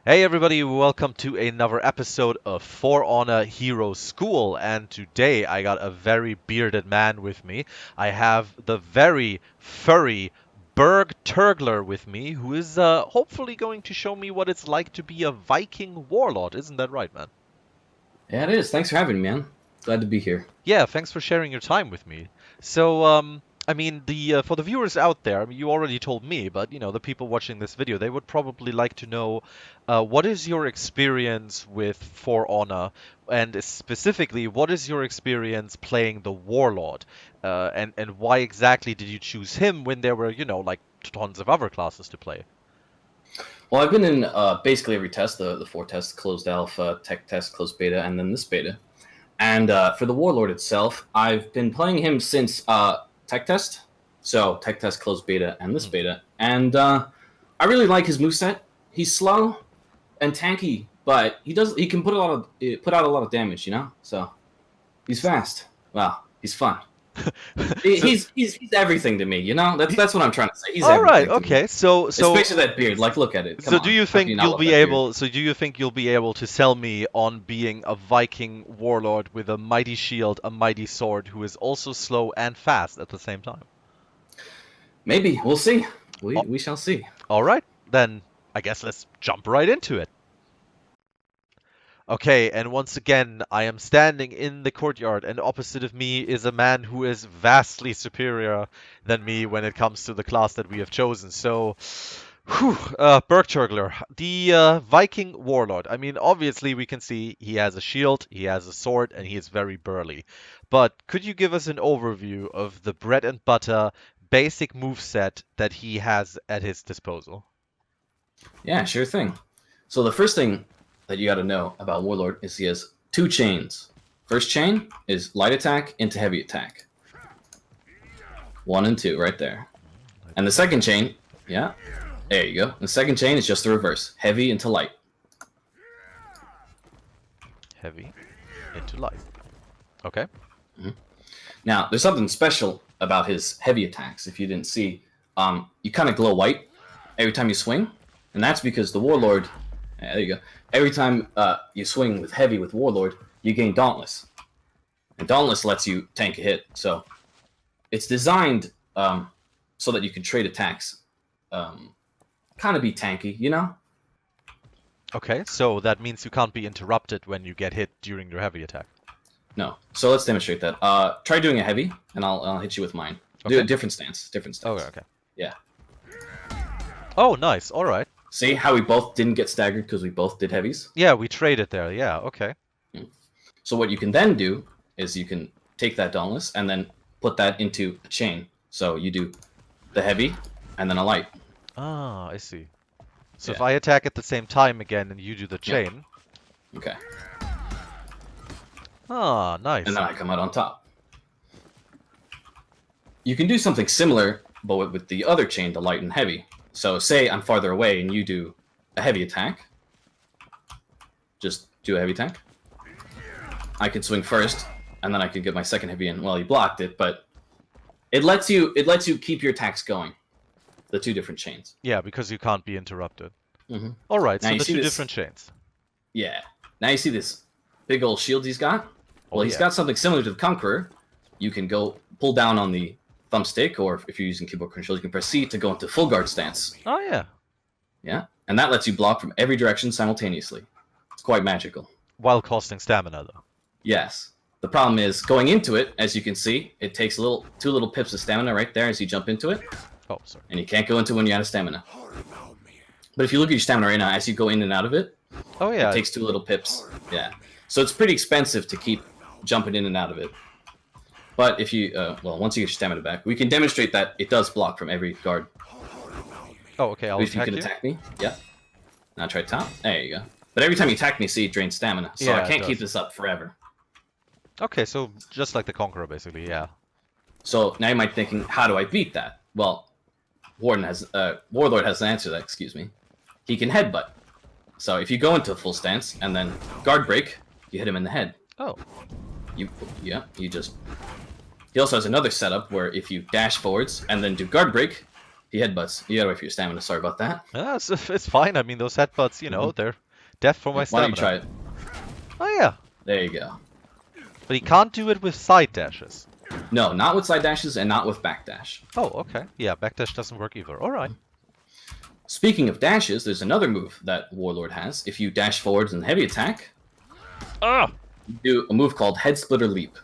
Hey everybody, welcome to another episode of For Honor Hero School, and today I got a very bearded man with me. I have the very furry BurgTurgler with me, who is hopefully going to show me what it's like to be a Viking warlord. Isn't that right, man? Yeah, it is. Thanks for having me, man. Glad to be here. Yeah, thanks for sharing your time with me. So, I mean, the for the viewers out there, I mean, you already told me, but the people watching this video, they would probably like to know, what is your experience with For Honor, and specifically, what is your experience playing the Warlord, and why exactly did you choose him when there were, like tons of other classes to play? Well, I've been in basically every test, the four tests, closed alpha, tech test, closed beta, and then this beta. And for the Warlord itself, I've been playing him since tech test. So tech test, closed beta, and this beta. And I really like his moveset. He's slow and tanky, but he can put out a lot of damage, So he's fast. Well, he's fun. So, He's everything to me, That's what I'm trying to say. He's all right, everything to me. okay, so Especially that beard. Like, look at it. Come So do on. you How can you think not you'll love be that beard? able so do you think you'll be able to sell me on being a Viking warlord with a mighty shield, a mighty sword, who is also slow and fast at the same time? Maybe. We'll see. We A- we shall see. All right, then I guess let's jump right into it. Okay, and once again, I am standing in the courtyard, and opposite of me is a man who is vastly superior than me when it comes to the class that we have chosen. So, whew, BurgTurgler, the Viking warlord. I mean, obviously, we can see he has a shield, he has a sword, and he is very burly. But could you give us an overview of the bread and butter basic move set that he has at his disposal? Yeah, sure thing. So the first thing that you got to know about Warlord is he has two chains. First chain is light attack into heavy attack. 1 and 2 right there. And the second chain, yeah, there you go. The second chain is just the reverse. Heavy into light. Heavy into light. Okay. Now, there's something special about his heavy attacks. If you didn't see, you kind of glow white every time you swing, and that's because the Warlord. There you go. Every time you swing with heavy with Warlord, you gain Dauntless, and Dauntless lets you tank a hit. So it's designed so that you can trade attacks, kind of be tanky, Okay, so that means you can't be interrupted when you get hit during your heavy attack. No. So let's demonstrate that. Try doing a heavy, and I'll hit you with mine. Okay. Do a different stance. Different stance. Okay, okay. Yeah. Oh, nice. All right. See how we both didn't get staggered because we both did heavies? Yeah, we traded there. Yeah, okay. So what you can then do is you can take that Dauntless and then put that into a chain. So you do the heavy and then a light. Ah, I see. So if Yeah. I attack at the same time again and you do the Yeah. chain. Okay. Ah, nice. And then I come out on top. You can do something similar, but with the other chain, the light and heavy. So say I'm farther away and you do a heavy attack. Just do a heavy attack. I can swing first, and then I can get my second heavy in. Well, you blocked it, but it lets you keep your attacks going. The two different chains. Yeah, because you can't be interrupted. Mm-hmm. All right, Now so you the see two this- different chains. Yeah. Now you see this big old shield he's got? Oh, Well, he's yeah. got something similar to the Conqueror. You can go pull down on the thumbstick, or if you're using keyboard controls, you can press C to go into full guard stance. Oh, yeah. Yeah? And that lets you block from every direction simultaneously. It's quite magical. While costing stamina, though. Yes. The problem is, going into it, as you can see, it takes two little pips of stamina right there as you jump into it, Oh, sorry. and you can't go into it when you're out of stamina. But if you look at your stamina right now, as you go in and out of it, Oh, yeah. it takes 2 little pips. Yeah. So it's pretty expensive to keep jumping in and out of it. But if you, once you get your stamina back, we can demonstrate that it does block from every guard. Oh, okay, I'll If you attack can you. attack me, yeah. Now try top. There you go. But every time you attack me, see, it drains stamina. So Yeah, I it can't keep does. this up forever. Okay, so just like the Conqueror, basically, yeah. So now you might be thinking, how do I beat that? Well, Warlord has an answer to that, excuse me. He can headbutt. So if you go into a full stance and then guard break, you hit him in the head. Oh, You just. He also has another setup where if you dash forwards and then do guard break, He headbutts. You gotta wait for your stamina. Sorry about that. Yeah, it's fine. I mean, those headbutts, you know, they're death for my Why stamina. don't you try it? Oh yeah, There you go. but he can't do it with side dashes. No, not with side dashes and not with backdash. Oh, okay. Yeah, backdash doesn't work either. All right. Speaking of dashes, there's another move that Warlord has. If you dash forwards in heavy attack, Ah. you do a move called Head Splitter Leap.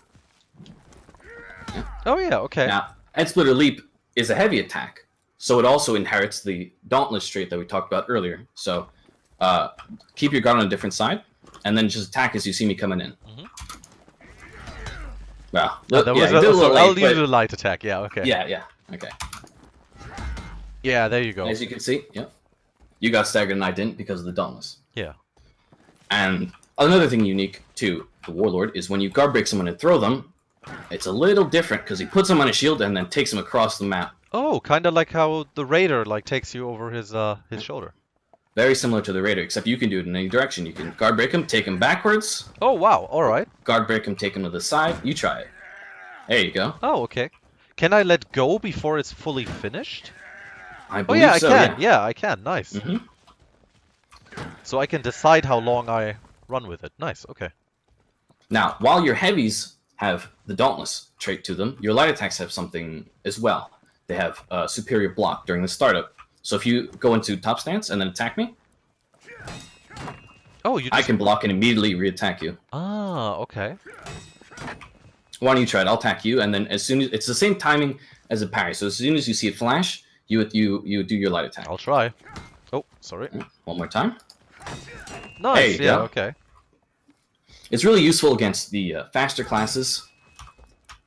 Oh yeah. Okay. Now, Head Splitter Leap is a heavy attack, so it also inherits the Dauntless trait that we talked about earlier. So, keep your guard on a different side, and then just attack as you see me coming in. Well, Oh, that yeah, was you did a little I'll late, use but- a light attack. Yeah. Okay. Yeah, okay. Yeah. There you go. As you can see, yep. You got staggered and I didn't because of the Dauntless. Yeah. And another thing unique to the Warlord is when you guard break someone and throw them, it's a little different because he puts them on a shield and then takes them across the map. Oh, kind of like how the Raider like takes you over his shoulder. Very similar to the Raider, except you can do it in any direction. You can guard break him, take him backwards, Oh wow. All right. guard break him, take him to the side. You try it. There you go. Oh okay. Can I let go before it's fully finished? I Oh believe yeah, I so, can. Yeah, I can. Nice. hmm So I can decide how long I run with it. Nice. Okay. Now, while your heavies have the Dauntless trait to them, your light attacks have something as well. They have superior block during the startup. So if you go into top stance and then attack me, Oh, you. I Just... can block and immediately re-attack you. Ah. Okay. Why don't you try it? I'll attack you, and then as soon as it's the same timing as a parry. So as soon as you see it flash, you do your light attack. I'll try. Oh, sorry. One more time. Nice. you Yeah. go. Okay. It's really useful against the faster classes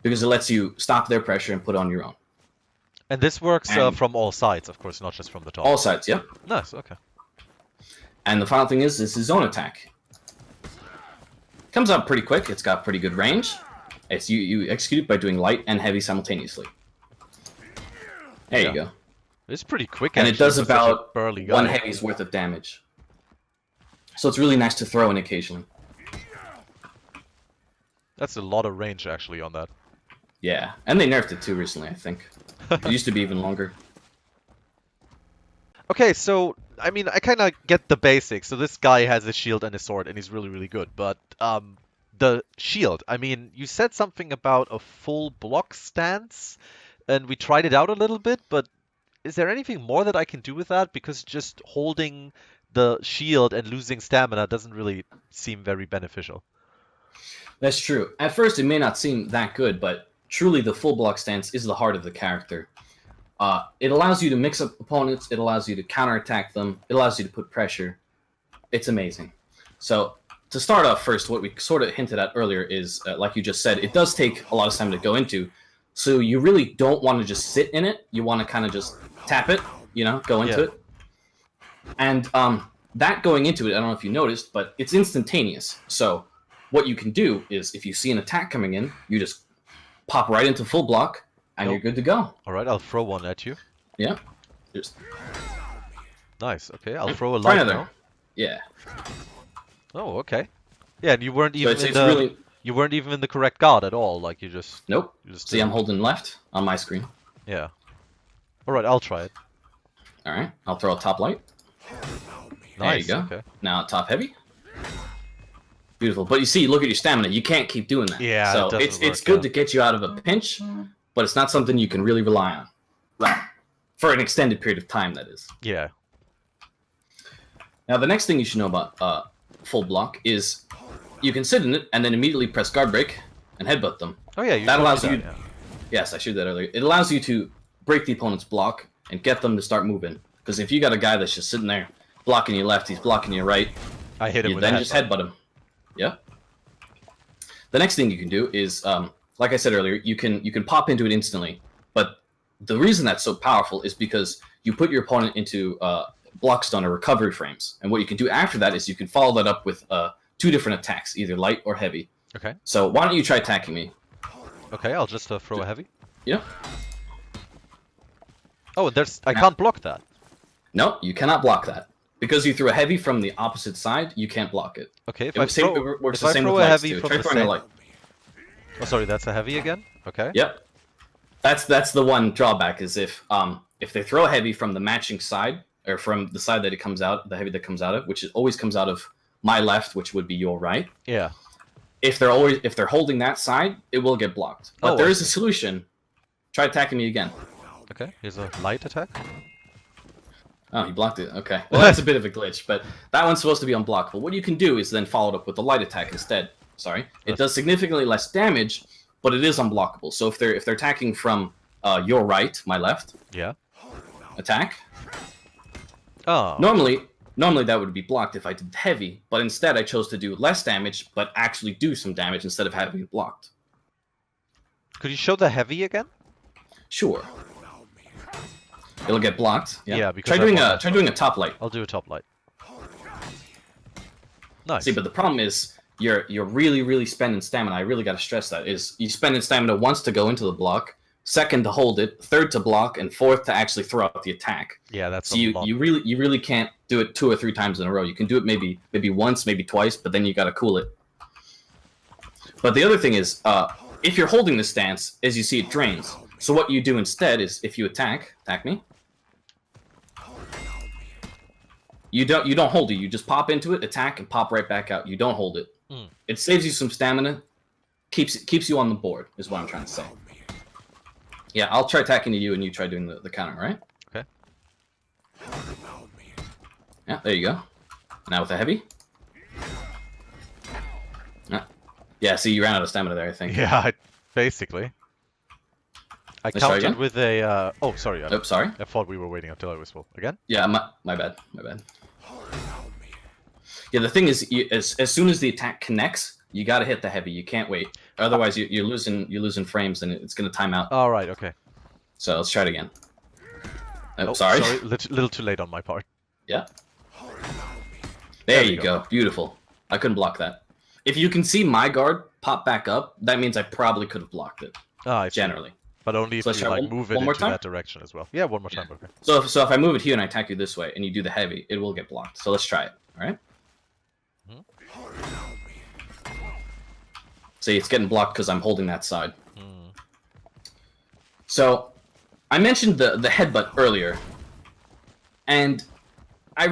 because it lets you stop their pressure and put on your own. And this works And- from all sides, of course, not just from the top. All sides, yep. Nice. Okay. And the final thing is this is zone attack. Comes out pretty quick. It's got pretty good range. It's you execute it by doing light and heavy simultaneously. There you go. It's pretty quick. And it actually, does for such a about burly one guy. heavy's worth of damage. So it's really nice to throw in occasionally. That's a lot of range actually on that. Yeah, and they nerfed it too recently, I think. It used to be even longer. Okay, so I mean, I kind of get the basics. So this guy has a shield and a sword, and he's really, really good. But the shield. I mean, you said something about a full block stance, and we tried it out a little bit. But is there anything more that I can do with that? Because just holding the shield and losing stamina doesn't really seem very beneficial. That's true. At first, it may not seem that good, but truly the full block stance is the heart of the character. It allows you to mix up opponents. It allows you to counterattack them. It allows you to put pressure. It's amazing. So to start off first, what we sort of hinted at earlier is, like you just said, it does take a lot of time to go into. So you really don't want to just sit in it. You want to kind of just tap it, go into it. And that going into it, I don't know if you noticed, but it's instantaneous. So what you can do is if you see an attack coming in, you just pop right into full block, and you're good to go. All right, I'll throw one at you. Yeah. Just Nice. Okay, I'll throw a try light another. now. Yeah. Oh, okay. Yeah, and you weren't So even it's in the really you weren't even in the correct guard at all. Like you just nope. just See, I'm didn't- holding left on my screen. Yeah. All right, I'll try it. All right. I'll throw a top light. Nice. There you go. Okay. Now top heavy. Beautiful. But you see, look at your stamina. You can't keep doing that. Yeah, So it doesn't it's work, good yeah. to get you out of a pinch, but it's not something you can really rely on. Well, for an extended period of time, that is. Yeah. Now, the next thing you should know about full block is you can sit in it and then immediately press guard break and headbutt them. Oh yeah, you That showed me allows that, you- yeah. Yes, I showed that earlier. It allows you to break the opponent's block and get them to start moving. Because if you got a guy that's just sitting there blocking your left, he's blocking your right, I hit him you with then a just headbutt. headbutt him. Yeah. The next thing you can do is, like I said earlier, you can pop into it instantly. But the reason that's so powerful is because you put your opponent into block stun or recovery frames, and what you can do after that is you can follow that up with 2 different attacks, either light or heavy. Okay. So why don't you try attacking me? Okay, I'll just throw a heavy. Yeah. Oh, I can't block that. No, you cannot block that. Because you threw a heavy from the opposite side, you can't block it. Okay, if It I works same- throw, it works if the I same throw with a lights, heavy too. from Try the throwing a same. light. Oh, sorry, that's a heavy again. Okay. Yep. That's the one drawback is if if they throw a heavy from the matching side, or from the side that it comes out, the heavy that comes out of, which always comes out of my left, which would be your right. Yeah. If they're holding that side, it will get blocked. But there is a solution. Try attacking me again. Okay, here's a light attack. Oh, he blocked it. Okay. Well, that's a bit of a glitch, but that one's supposed to be unblockable. What you can do is then follow it up with the light attack instead. Sorry. It does significantly less damage, but it is unblockable. So if they're attacking from your right, my left. Yeah. Attack. Oh. Normally that would be blocked if I did heavy, but instead I chose to do less damage, but actually do some damage instead of having it blocked. Could you show the heavy again? Sure. It'll get blocked. Yeah. Because try doing a top light. I'll do a top light. Nice. See, but the problem is you're really spending stamina. I really got to stress that is you spending stamina once to go into the block, second to hold it, third to block, and fourth to actually throw out the attack. Yeah, that's so you really can't do it 2 or 3 times in a row. You can do it maybe once, maybe twice, but then you got to cool it. But the other thing is, if you're holding the stance, as you see, it drains. So what you do instead is, if you attack me. You don't hold it. You just pop into it, attack, and pop right back out. You don't hold it. It saves you some stamina, keeps you on the board. Is what I'm trying to say. Yeah, I'll try attacking to you, and you try doing the counter, right? Okay. Yeah, there you go. Now with a heavy. Yeah, see, you ran out of stamina there, I think. Yeah, basically. I countered with a... Oh, sorry. Sorry? I thought we were waiting until I was full. Again? Yeah, my bad. Yeah, the thing is, as soon as the attack connects, you gotta hit the heavy. You can't wait. Otherwise, you're losing frames, and it's gonna time out. All right, okay. So let's try it again. Oh, sorry. Little too late on my part. Yeah. There you go. Beautiful. I couldn't block that. If you can see my guard pop back up, that means I probably could have blocked it. Generally. But only if you like move it into that direction as well. Yeah, one more time. Okay. So if I move it here and I attack you this way, and you do the heavy, it will get blocked. So let's try it. All right. See, it's getting blocked because I'm holding that side. So, I mentioned the headbutt earlier, and I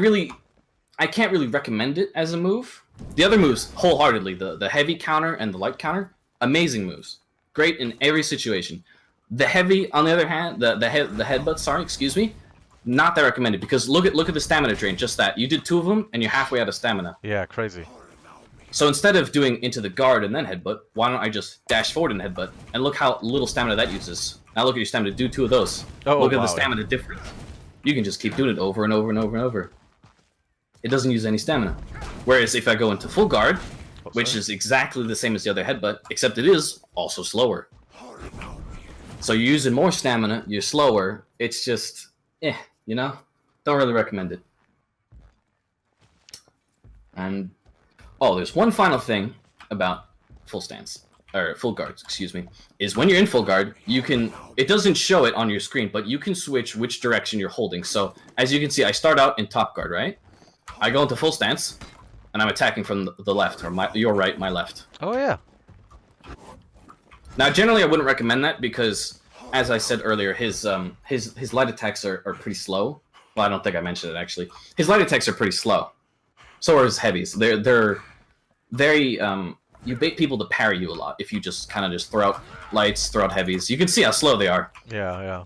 can't really recommend it as a move. The other moves, wholeheartedly, the heavy counter and the light counter, amazing moves, great in every situation. The heavy, on the other hand, the headbutt, sorry, excuse me, not that recommended because look at the stamina drain. Just that you did 2 of them and you're halfway out of stamina. Yeah, crazy. So instead of doing into the guard and then headbutt, why don't I just dash forward and headbutt? And look how little stamina that uses. Now look at your stamina. Do 2 of those. Look at the stamina difference. You can just keep doing it over and over and over and over. It doesn't use any stamina. Whereas if I go into full guard, which is exactly the same as the other headbutt, except it is also slower. So you're using more stamina, you're slower. It's just, you know? Don't really recommend it. And, there's one final thing about full stance, or full guards, excuse me, is when you're in full guard, it doesn't show it on your screen, but you can switch which direction you're holding. So, as you can see, I start out in top guard, right? I go into full stance, and I'm attacking from the left, or your right, my left. Oh, yeah. Now, generally, I wouldn't recommend that because, as I said earlier, his light attacks are pretty slow. Well, I don't think I mentioned it, actually. His light attacks are pretty slow. So are his heavies. They're very... you bait people to parry you a lot if you just kind of throw out lights, throw out heavies. You can see how slow they are. Yeah.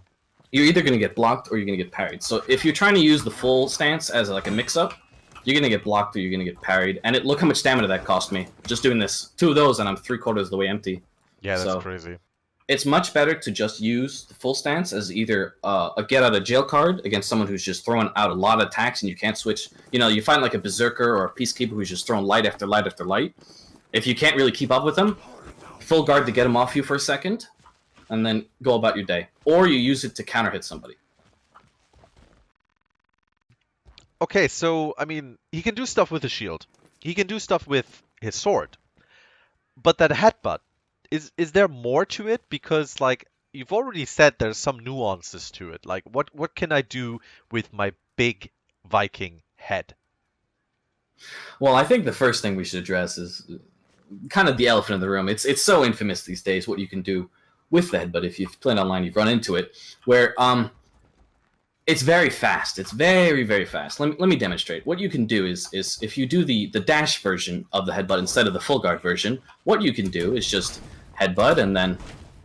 You're either going to get blocked or you're going to get parried. So if you're trying to use the full stance as like a mix-up, you're going to get blocked or you're going to get parried. And look how much stamina that cost me. Just doing this. 2 of those and I'm 3/4 of the way empty. Yeah, that's crazy. It's much better to just use the full stance as either a get-out-of-jail card against someone who's just throwing out a lot of attacks and you can't switch. You know, you find like a berserker or a peacekeeper who's just throwing light after light after light. If you can't really keep up with them, full guard to get them off you for a second, and then go about your day. Or you use it to counter-hit somebody. Okay, so, I mean, he can do stuff with his shield. He can do stuff with his sword. But that headbutt, is there more to it? Because, like, you've already said there's some nuances to it. Like, what can I do with my big Viking head? Well, I think the first thing we should address is kind of the elephant in the room. It's so infamous these days what you can do with the headbutt. If you've played online, you've run into it. Where It's very fast. It's very, very fast. Let me demonstrate. What you can do is if you do the dash version of the headbutt instead of the full guard version, what you can do is just headbutt and then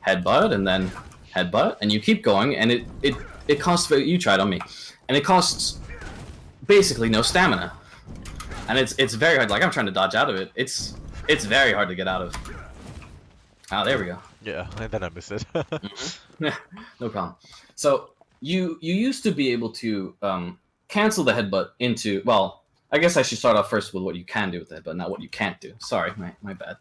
headbutt and then headbutt, and you keep going, and it costs, you try it on me, and it costs basically no stamina. And it's very hard. Like, I'm trying to dodge out of it. It's very hard to get out of. Ah, there we go. Yeah, and then I missed it. No problem. So you used to be able to cancel the headbutt into, well, I guess I should start off first with what you can do with the headbutt, not what you can't do. Sorry, my bad.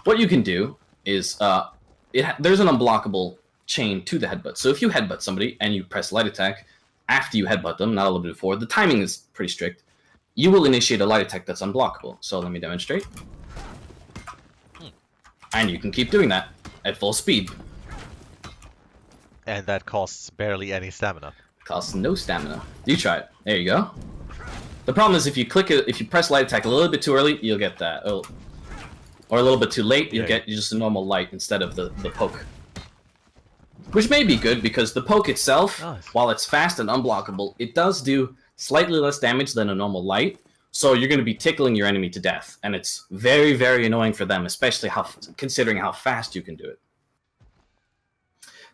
What you can do is there's an unblockable chain to the headbutt. So if you headbutt somebody and you press light attack after you headbutt them, not a little bit before, the timing is pretty strict. You will initiate a light attack that's unblockable. So let me demonstrate. And you can keep doing that at full speed. And that costs barely any stamina. Costs no stamina. You try it. There you go. The problem is if you click it, if you press light attack a little bit too early, you'll get that. Or a little bit too late, you'll get just a normal light instead of the poke. Which may be good because the poke itself, while it's fast and unblockable, it does do slightly less damage than a normal light. So you're going to be tickling your enemy to death, and it's very, very annoying for them, especially considering how fast you can do it.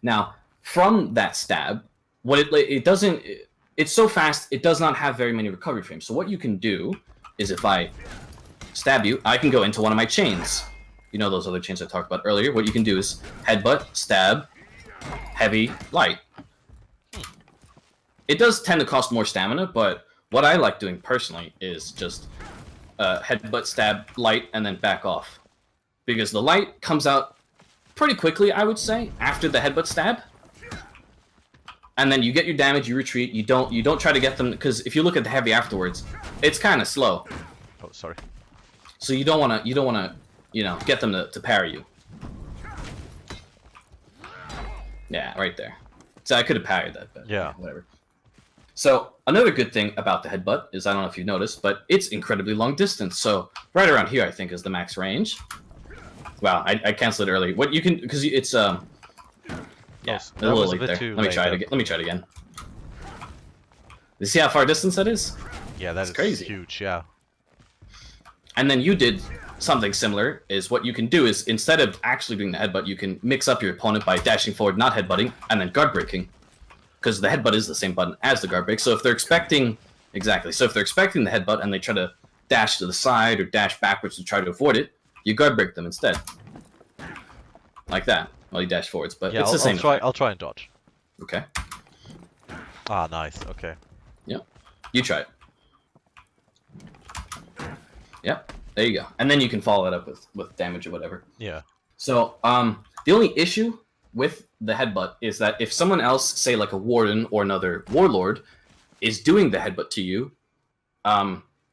Now, from that stab, it's so fast, it does not have very many recovery frames. So what you can do is if I stab you, I can go into one of my chains. You know those other chains I talked about earlier? What you can do is headbutt, stab, heavy, light. It does tend to cost more stamina, but what I like doing personally is just headbutt, stab, light, and then back off. Because the light comes out pretty quickly, I would say, after the headbutt stab. And then you get your damage, you retreat, you don't try to get them, because if you look at the heavy afterwards, it's kind of slow. Oh, sorry. So you don't wanna, get them to parry you. Yeah, right there. So I could have parried that, but yeah, whatever. So another good thing about the headbutt is, I don't know if you've noticed, but it's incredibly long distance. So right around here, I think, is the max range. Wow, I canceled it early. What you can, because it's yeah, a little late there. Let me try it again. Let me try it again. You see how far distance that is? Yeah, that's crazy. Huge. Yeah. And then you did something similar. Is what you can do is, instead of actually doing the headbutt, you can mix up your opponent by dashing forward, not headbutting, and then guard breaking. Because the headbutt is the same button as the guard break. So if they're expecting the headbutt and they try to dash to the side or dash backwards to try to avoid it, you guard break them instead. Like that. Well, you dash forwards, but yeah, it's the same. I'll try and dodge. Okay. Ah, nice. Okay. Yep. You try it. Yep. There you go. And then you can follow it up with damage or whatever. Yeah. So the only issue with the headbutt is that if someone else, say like a warden or another warlord, is doing the headbutt to you,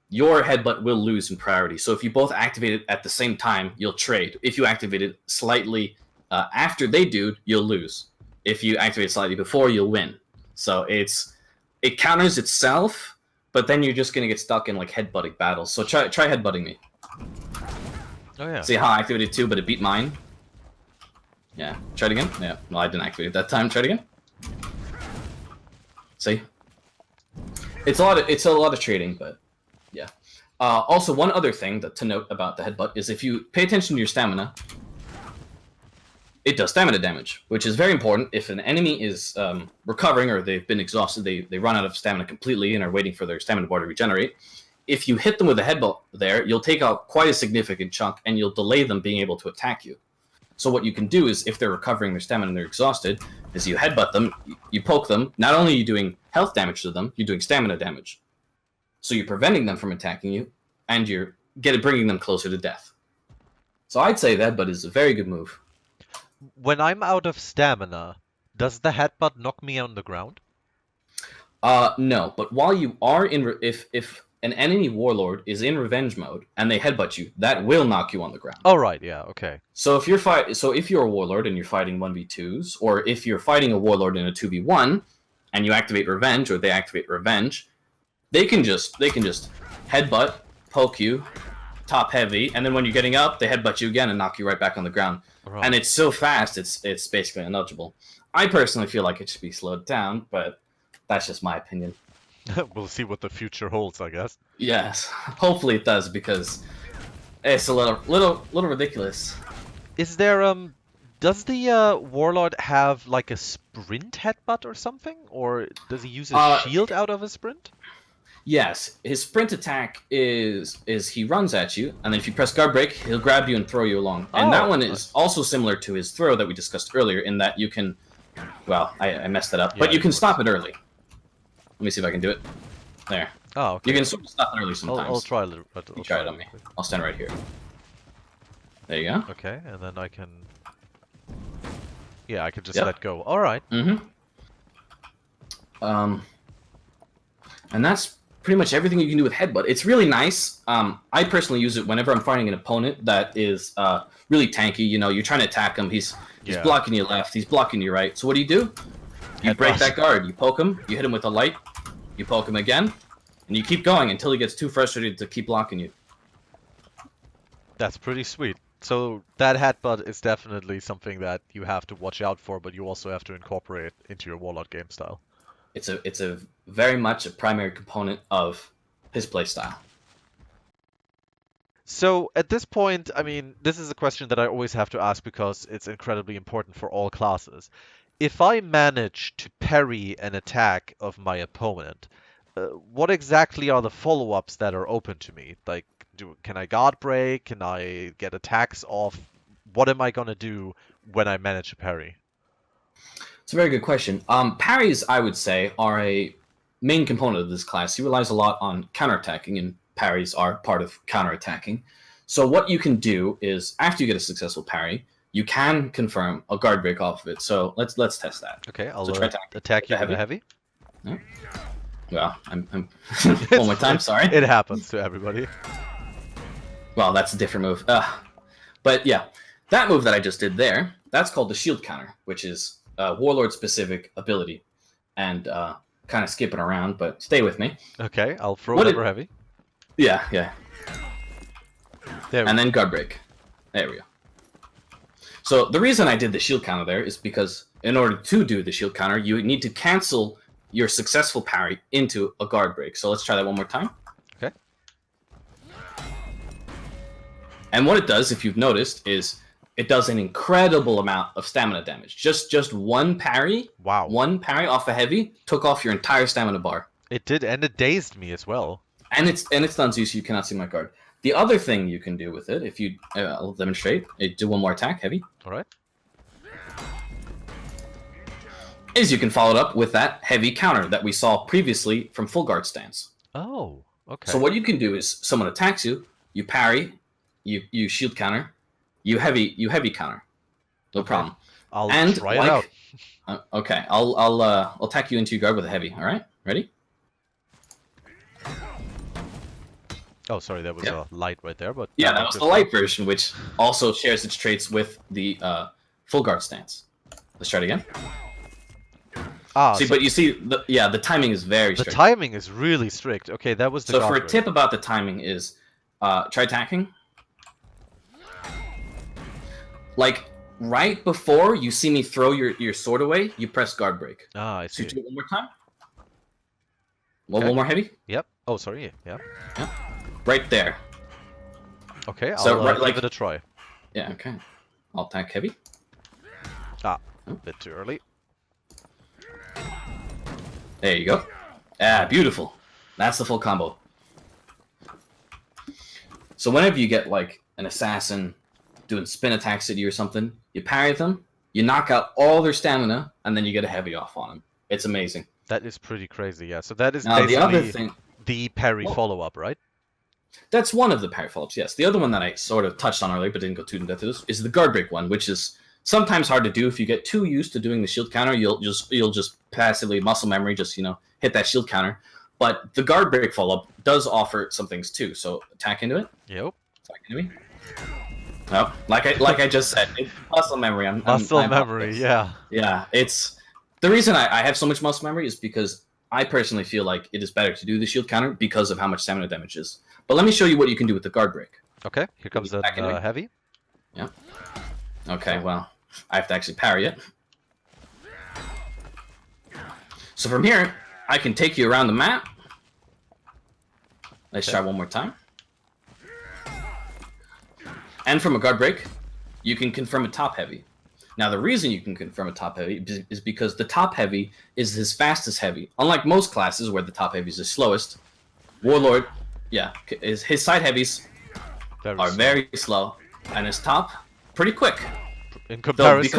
your headbutt will lose in priority. So if you both activate it at the same time, you'll trade. If you activate it slightly after they do, you'll lose. If you activate it slightly before, you'll win. So it counters itself, but then you're just gonna get stuck in like headbutting battles. So try headbutting me. Oh yeah. See how I activated 2, but it beat mine. Yeah. Try it again. Yeah. Well, I didn't activate it that time. Try it again. See. It's a lot of trading, but yeah. Also, one other thing to note about the headbutt is if you pay attention to your stamina, it does stamina damage, which is very important. If an enemy is recovering or they've been exhausted, they run out of stamina completely and are waiting for their stamina bar to regenerate. If you hit them with a headbutt there, you'll take out quite a significant chunk and you'll delay them being able to attack you. So what you can do is, if they're recovering their stamina and they're exhausted, is you headbutt them, you poke them. Not only are you doing health damage to them, you're doing stamina damage. So you're preventing them from attacking you, and you're bringing them closer to death. So I'd say that headbutt is a very good move. When I'm out of stamina, does the headbutt knock me on the ground? No, but while you are in, if an enemy warlord is in revenge mode and they headbutt you, that will knock you on the ground. Oh right, yeah, okay. So if you're a warlord and you're fighting 1v2s, or if you're fighting a warlord in a 2v1 and you activate revenge or they activate revenge, they can just headbutt, poke you, top heavy, and then when you're getting up, they headbutt you again and knock you right back on the ground. Right. And it's so fast, it's basically unknowable. I personally feel like it should be slowed down, but That's just my opinion. We'll see what the future holds, I guess. Yes, hopefully it does, because it's a little ridiculous. Is there does the Warlord have like a sprint headbutt or something, or does he use a shield out of a sprint? Yes, his sprint attack is he runs at you, and then if you press guard break, he'll grab you and throw you along. And that one is also similar to his throw that we discussed earlier, in that you can, well, I messed that up, but you can stop it early. Let me see if I can do it. There. Oh, okay. You can sort of stop it early sometimes. I'll try a little. You try it on me. I'll stand right here. There you go. Okay, and then I can... Yeah, I can just let go. Alright. Mm-hmm. And that's pretty much everything you can do with Headbutt. It's really nice. I personally use it whenever I'm fighting an opponent that is really tanky. You know, you're trying to attack him. He's blocking you left. He's blocking you right. So what do? You break that guard. You poke him. You hit him with a light. You poke him again. And you keep going until he gets too frustrated to keep blocking you. That's pretty sweet. So that headbutt is definitely something that you have to watch out for, but you also have to incorporate into your Warlord game style. It's a very much a primary component of his playstyle. So at this point, I mean, this is a question that I always have to ask because it's incredibly important for all classes. If I manage to parry an attack of my opponent, what exactly are the follow-ups that are open to me? Like, can I guard break? Can I get attacks off? What am I gonna do when I manage a parry? It's a very good question. Parries, I would say, are a main component of this class. He relies a lot on counterattacking, and parries are part of counterattacking. So what you can do is, after you get a successful parry, you can confirm a guard break off of it. So let's test that. Okay, I'll attack you with a heavy. No? Well, I'm one more time. Sorry. It happens to everybody. Well, that's a different move. But yeah, that move that I just did there, that's called the shield counter, which is a Warlord-specific ability. And kind of skipping around, but stay with me. Okay, I'll throw it over heavy. Yeah, yeah. And then guard break. There we go. So the reason I did the shield counter there is because in order to do the shield counter, you need to cancel your successful parry into a guard break. So let's try that one more time. Okay. And what it does, if you've noticed, is it does an incredible amount of stamina damage. Just one parry. Wow. One parry off a heavy took off your entire stamina bar. It did, and it dazed me as well. And it stuns you, so you cannot see my guard. The other thing you can do with it, if you, I'll demonstrate. Do one more attack, heavy. All right. Is you can follow it up with that heavy counter that we saw previously from full guard stance. Oh, okay. So what you can do is someone attacks you, you parry, you shield counter, you heavy counter. No problem. I'll try it out. Okay, I'll attack you into your guard with a heavy. All right, ready? Oh, sorry, that was a light right there, but yeah, that was the light version, which also shares its traits with the full guard stance. Let's try it again. But you see, the timing is very strict. The timing is really strict. Okay, that was the So for a tip about the timing is, try attacking. Like, right before you see me throw your sword away, you press guard break. I see. So you do it one more time. One more heavy. Yep. Oh, sorry. Yeah. Right there. Okay, I'll give it a try. Yeah, okay. I'll attack heavy. A bit too early. There you go. Beautiful. That's the full combo. So whenever you get, like, an assassin doing spin attacks at you or something, you parry them, you knock out all their stamina, and then you get a heavy off on them. It's amazing. That is pretty crazy, yeah. So that is now, basically the other thing, the parry follow-up, right? That's one of the parry follow-ups, yes. The other one that I sort of touched on earlier, but didn't go too in-depth to this, is the guard break one, which is sometimes hard to do. If you get too used to doing the shield counter, you'll just passively muscle memory, just hit that shield counter. But the guard break follow-up does offer some things too. So attack into it. Yep. Attack into me. No, like I just said, it's muscle memory. Muscle memory, yeah. Yeah, it's the reason I have so much muscle memory is because I personally feel like it is better to do the shield counter because of how much stamina damage is. But let me show you what you can do with the guard break. Okay, here comes the heavy. Yeah. Okay, well, I have to actually parry it. So from here, I can take you around the map. Let's try one more time. And from a guard break, you can confirm a top heavy. Now, the reason you can confirm a top heavy is because the top heavy is his fastest heavy. Unlike most classes where the top heavy is the slowest, Warlord, his side heavies are very slow, and his top pretty quick. In comparison,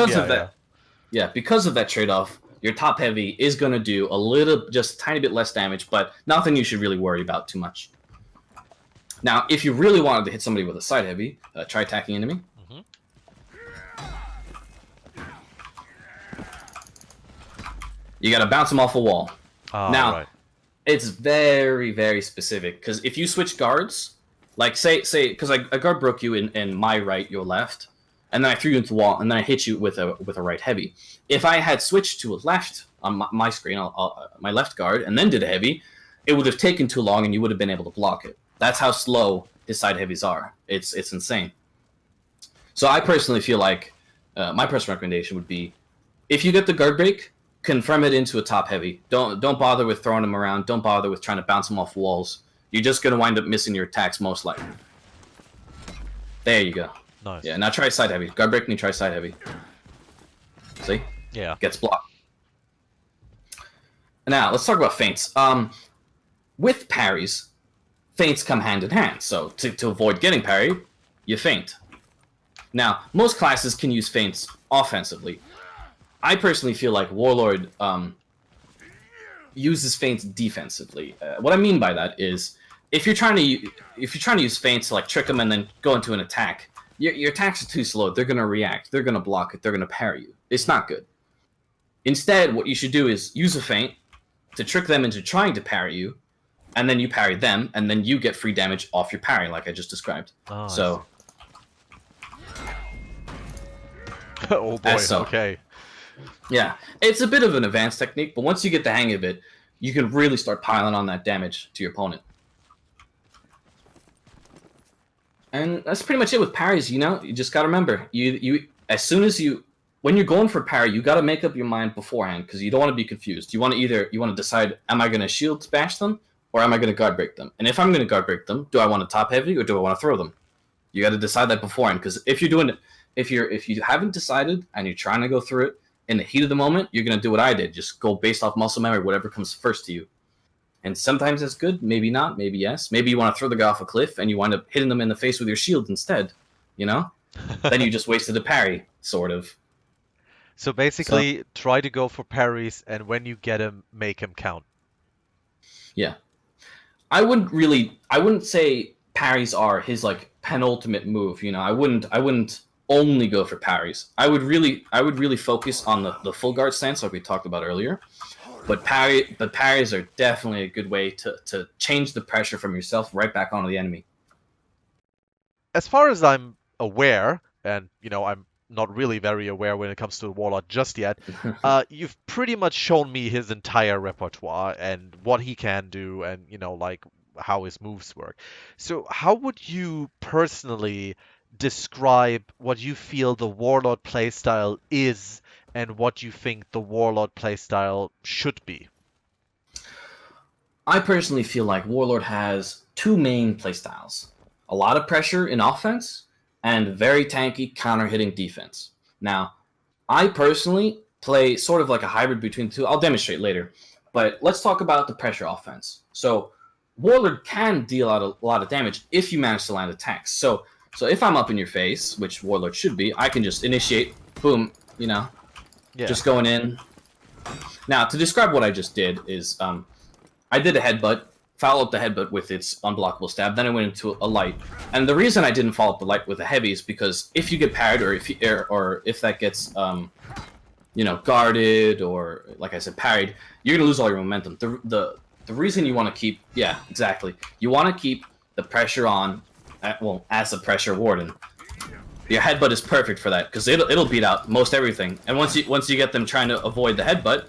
because of that trade-off, your top heavy is going to do just a tiny bit less damage, but nothing you should really worry about too much. Now, if you really wanted to hit somebody with a side heavy, try attacking enemy. You gotta bounce him off a wall. Now, it's very, very specific, because if you switch guards, like say, because I guard broke you in my right, your left, and then I threw you into the wall, and then I hit you with a right heavy. If I had switched to a left on my screen, my left guard, and then did a heavy, it would have taken too long, and you would have been able to block it. That's how slow his side heavies are. It's insane. So I personally feel like my personal recommendation would be, if you get the guard break, confirm it into a top heavy. Don't bother with throwing them around. Don't bother with trying to bounce them off walls. You're just gonna wind up missing your attacks most likely. There you go. Nice. Yeah. Now try side heavy. Guard break and you try side heavy. See? Yeah. Gets blocked. Now let's talk about feints. With parries, feints come hand in hand. So to avoid getting parried, you feint. Now most classes can use feints offensively. I personally feel like Warlord uses feints defensively. What I mean by that is, if you're trying to use feints to like trick them and then go into an attack, your attacks are too slow. They're gonna react. They're gonna block it. They're gonna parry you. It's not good. Instead, what you should do is use a feint to trick them into trying to parry you, and then you parry them, and then you get free damage off your parry, like I just described. Oh, so. Oh boy. Okay. Yeah, it's a bit of an advanced technique, but once you get the hang of it, you can really start piling on that damage to your opponent. And that's pretty much it with parries, you just gotta remember, when you're going for parry, you gotta make up your mind beforehand, because you don't want to be confused. You want to decide, am I gonna shield bash them, or am I gonna guard break them? And if I'm gonna guard break them, do I want to top heavy, or do I want to throw them? You gotta decide that beforehand, because if you haven't decided, and you're trying to go through it, in the heat of the moment, you're going to do what I did. Just go based off muscle memory, whatever comes first to you. And sometimes that's good, maybe not, maybe yes. Maybe you want to throw the guy off a cliff and you wind up hitting them in the face with your shield instead, Then you just wasted a parry, sort of. So basically, try to go for parries, and when you get him, make him count. Yeah. I wouldn't say parries are his, like, penultimate move, I wouldn't only go for parries. I would really focus on the full guard stance like we talked about earlier. But parries are definitely a good way to change the pressure from yourself right back onto the enemy. As far as I'm aware, and I'm not really very aware when it comes to the Warlord just yet, you've pretty much shown me his entire repertoire and what he can do, and like how his moves work. So how would you personally describe what you feel the Warlord playstyle is, and what you think the Warlord playstyle should be? I personally feel like Warlord has two main playstyles. A lot of pressure in offense, and very tanky counter-hitting defense. Now, I personally play sort of like a hybrid between the two. I'll demonstrate later. But let's talk about the pressure offense. So, Warlord can deal out a lot of damage if you manage to land attacks. So if I'm up in your face, which Warlord should be, I can just initiate, boom, just going in. Now, to describe what I just did is, I did a headbutt, followed up the headbutt with its unblockable stab, then I went into a light. And the reason I didn't follow up the light with a heavy is because if you get parried, or if that gets, guarded, or, like I said, parried, you're going to lose all your momentum. The reason you want to keep, you want to keep the pressure on, as a pressure warden. Your headbutt is perfect for that, because it'll beat out most everything. And once you get them trying to avoid the headbutt,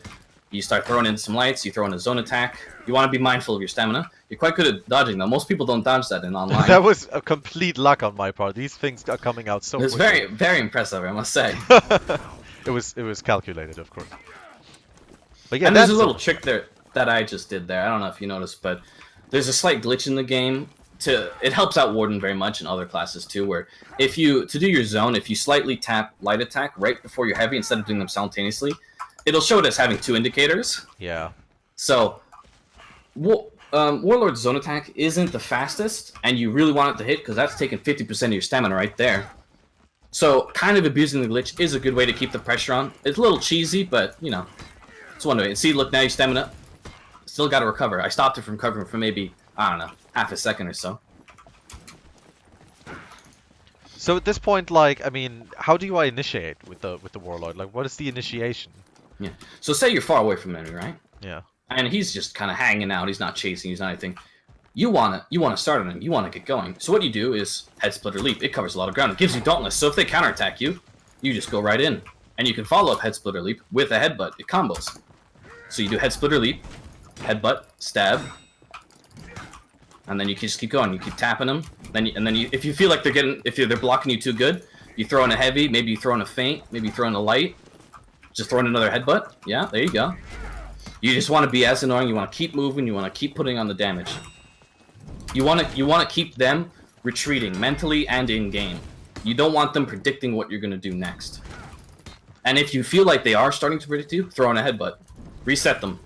you start throwing in some lights, you throw in a zone attack. You want to be mindful of your stamina. You're quite good at dodging, though. Most people don't dodge that in online. That was a complete luck on my part. These things are coming out so It's quickly. very, very impressive, I must say. It was calculated, of course. But yeah, and there's a little trick there. that I just did there. I don't know if you noticed, but there's a slight glitch in the game. It helps out Warden very much and other classes too, where to do your zone, if you slightly tap light attack right before your heavy instead of doing them simultaneously, it'll show it as having 2 indicators. Yeah. So, Warlord's zone attack isn't the fastest, and you really want it to hit because that's taking 50% of your stamina right there. So, kind of abusing the glitch is a good way to keep the pressure on. It's a little cheesy, but, you know, it's one way. And see, look, now your stamina still got to recover. I stopped it from recovering for maybe, I don't know, half a second or so. So at this point, like, I mean, how do I initiate with the Warlord? Like, what is the initiation? Yeah. So say you're far away from enemy, right? Yeah. And he's just kind of hanging out. He's not chasing. He's not anything. You wanna start on him. You wanna get going. So what you do is head split or leap. It covers a lot of ground. It gives you dauntless. So if they counterattack you, you just go right in, and you can follow up head split or leap with a headbutt. It combos. So you do head split or leap, headbutt, stab, and then you can just keep going. You keep tapping them. If you feel like they're blocking you too good, you throw in a heavy. Maybe you throw in a feint. Maybe you throw in a light. Just throw in another headbutt. Yeah, there you go. You just want to be as annoying. You want to keep moving. You want to keep putting on the damage. You want to keep them retreating mentally and in game. You don't want them predicting what you're going to do next. And if you feel like they are starting to predict you, throw in a headbutt. Reset them.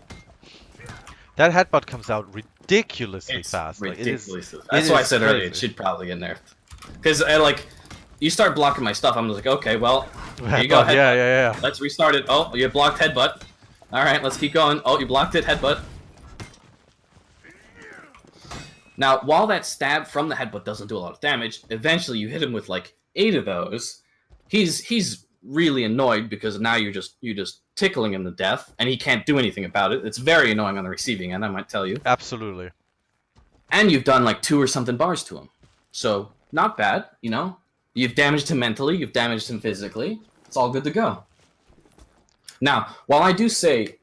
That headbutt comes out ridiculously fast. Ridiculously fast. That's why I said earlier it should probably get nerfed. Because you start blocking my stuff. I'm just like, okay, well, here you go. Headbutt. Yeah. Let's restart it. Oh, you blocked headbutt. All right, let's keep going. Oh, you blocked it. Headbutt. Now, while that stab from the headbutt doesn't do a lot of damage, eventually you hit him with like 8 of those. He's really annoyed because now you're just tickling him to death, and he can't do anything about it. It's very annoying on the receiving end, I might tell you. Absolutely. And you've done like 2 or something bars to him, so not bad. You know, you've damaged him mentally, you've damaged him physically. It's all good to go. Now, while I do say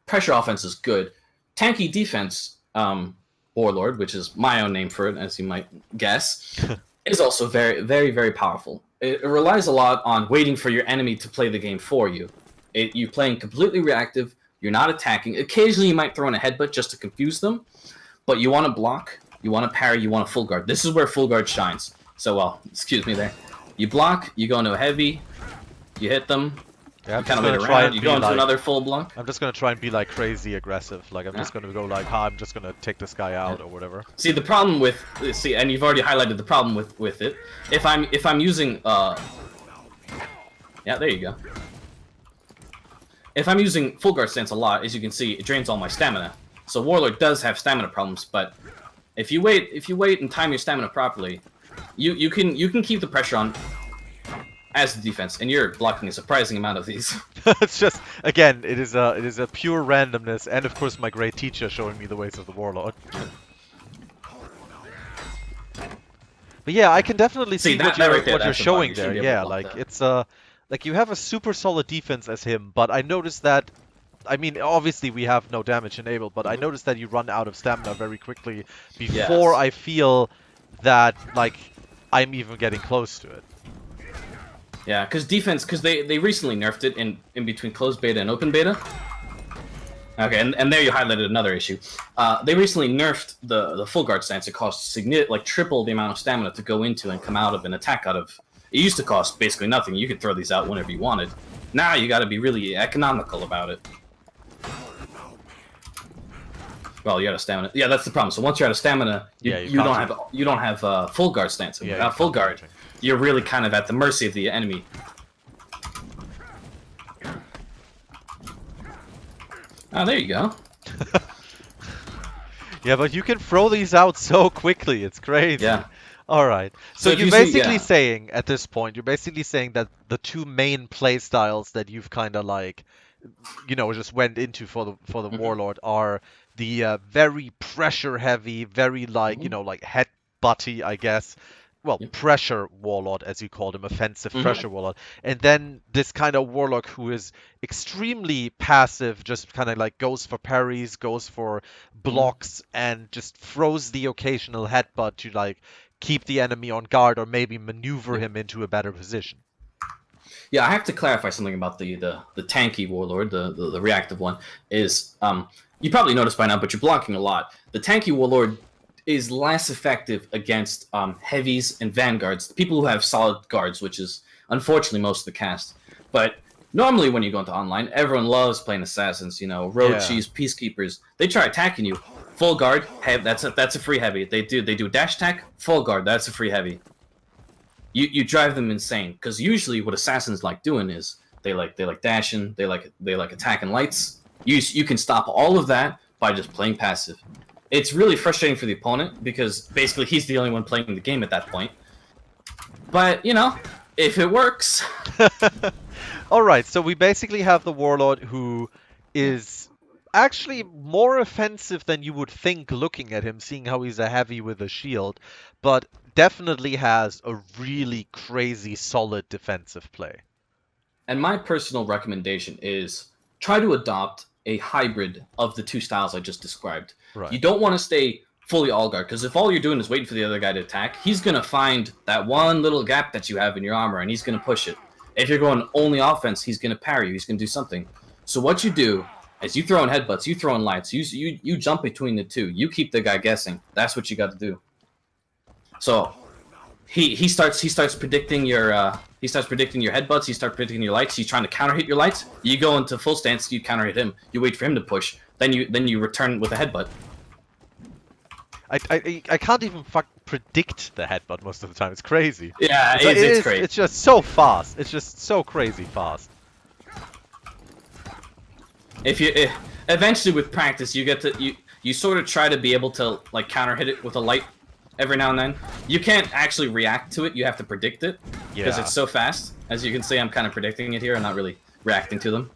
pressure offense is good, tanky defense. Warlord, which is my own name for it, as you might guess, is also very, very, very powerful. It relies a lot on waiting for your enemy to play the game for you. You're playing completely reactive, you're not attacking. Occasionally you might throw in a headbutt just to confuse them, but you want to block, you want to parry, you want to full guard. This is where full guard shines. So, well, excuse me there. You block, you go into a heavy, you hit them, Yeah, you kind of wait around, you go into another full block. I'm just going to try and be like crazy aggressive. Like, I'm just going to go like, I'm just going to take this guy out or whatever. See, the problem with... See, and you've already highlighted the problem with it. If I'm using... Yeah, there you go. If I'm using full guard stance a lot, as you can see, it drains all my stamina. So Warlord does have stamina problems, but if you wait and time your stamina properly, you can keep the pressure on as the defense, and you're blocking a surprising amount of these. It's just, again, it is a pure randomness, and of course my great teacher showing me the ways of the Warlord. But yeah, I can definitely see what you're showing there. Yeah, like it's like you have a super solid defense as him, but I noticed that. I mean, obviously we have no damage enabled, but I noticed that you run out of stamina very quickly before I feel that like I'm even getting close to it. Yeah, because they recently nerfed it in between closed beta and open beta. Okay, and there you highlighted another issue. They recently nerfed the full guard stance. It costs like triple the amount of stamina to go into and come out of and attack out of. It used to cost basically nothing. You could throw these out whenever you wanted. Now you got to be really economical about it. Well, you're out of stamina. Yeah, that's the problem. So once you're out of stamina, you don't have full guard stance. Yeah, without full guard, you're really kind of at the mercy of the enemy. Oh, there you go. Yeah, but you can throw these out so quickly. It's crazy. Yeah. All right. So you're basically saying, at this point, you're basically saying that the 2 main play styles that you've kind of like, you know, just went into for the Warlord are the very pressure heavy, very like, you know, like headbutty, I guess. Well, pressure Warlord, as you called him, offensive pressure Warlord. And then this kind of Warlock who is extremely passive, just kind of like goes for parries, goes for blocks, and just throws the occasional headbutt to like keep the enemy on guard or maybe maneuver him into a better position. Yeah, I have to clarify something about the tanky Warlord, the reactive one, is you probably noticed by now, but you're blocking a lot. The tanky Warlord is less effective against heavies and vanguards, the people who have solid guards, which is unfortunately most of the cast. But normally when you go into online, everyone loves playing assassins. You know, roaches, peacekeepers. They try attacking you. Full guard, that's a free heavy. They do dash attack, full guard, that's a free heavy. You drive them insane because usually what assassins like doing is they like dashing, they like attacking lights. You can stop all of that by just playing passive. It's really frustrating for the opponent because basically he's the only one playing the game at that point. But, you know, if it works. Alright, so we basically have the Warlord who is actually more offensive than you would think looking at him, seeing how he's a heavy with a shield, but definitely has a really crazy solid defensive play. And my personal recommendation is try to adopt a hybrid of the two styles I just described. Right. You don't want to stay fully all guard, because if all you're doing is waiting for the other guy to attack, he's going to find that one little gap that you have in your armor, and he's going to push it. If you're going only offense, he's going to parry you, he's going to do something. So what you do is you throw in headbutts, you throw in lights, you jump between the two, you keep the guy guessing. That's what you got to do. So he starts predicting your headbutts, he starts predicting your lights, he's trying to counter hit your lights, you go into full stance, you counter hit him, you wait for him to push, then you return with a headbutt. I can't even predict the headbutt most of the time. It's crazy. Yeah, it's crazy. It's just so fast. It's just so crazy fast. Eventually with practice you get to you sort of try to be able to like counter hit it with a light every now and then. You can't actually react to it, you have to predict it because it's so fast. As you can see, I'm kind of predicting it here and not really reacting to them.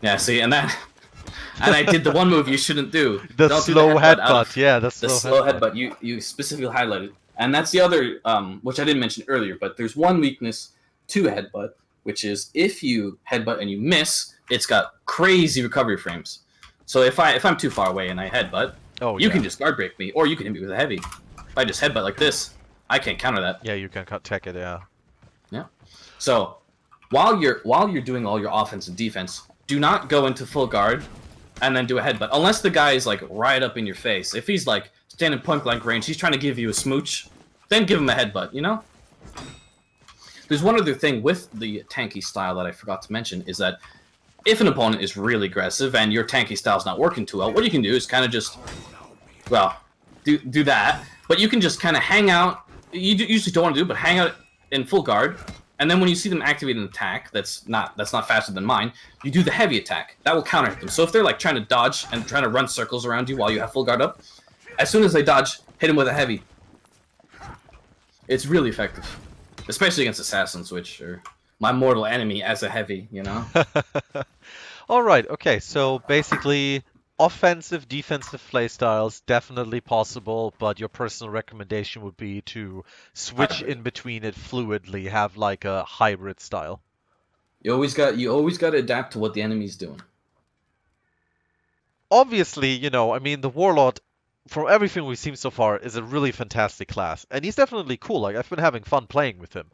Yeah, see, and I did the one move you shouldn't do. The slow headbutt, yeah, the slow headbutt. You specifically highlighted. And that's the other, which I didn't mention earlier, but there's one weakness to headbutt, which is if you headbutt and you miss, it's got crazy recovery frames. So if I'm too far away and I headbutt, you can just guard break me, or you can hit me with a heavy. If I just headbutt like this, I can't counter that. Yeah, you can tech it, yeah. Yeah. So while you're doing all your offense and defense, do not go into full guard and then do a headbutt. Unless the guy is like right up in your face. If he's like standing point blank range, he's trying to give you a smooch, then give him a headbutt, you know? There's one other thing with the tanky style that I forgot to mention is that if an opponent is really aggressive and your tanky style's not working too well, what you can do is kind of just, well, do that, but you can just kind of hang out. You usually don't want to do, but hang out in full guard, and then when you see them activate an attack that's not faster than mine, you do the heavy attack. That will counter hit them. So if they're like trying to dodge and trying to run circles around you while you have full guard up, as soon as they dodge, hit them with a heavy. It's really effective, especially against assassins, which are my mortal enemy as a heavy, you know? Alright, okay, so basically offensive, defensive playstyles definitely possible, but your personal recommendation would be to switch in between it fluidly, have like a hybrid style. You always got to adapt to what the enemy's doing. Obviously, you know, I mean, the Warlord, from everything we've seen so far, is a really fantastic class, and he's definitely cool. Like, I've been having fun playing with him.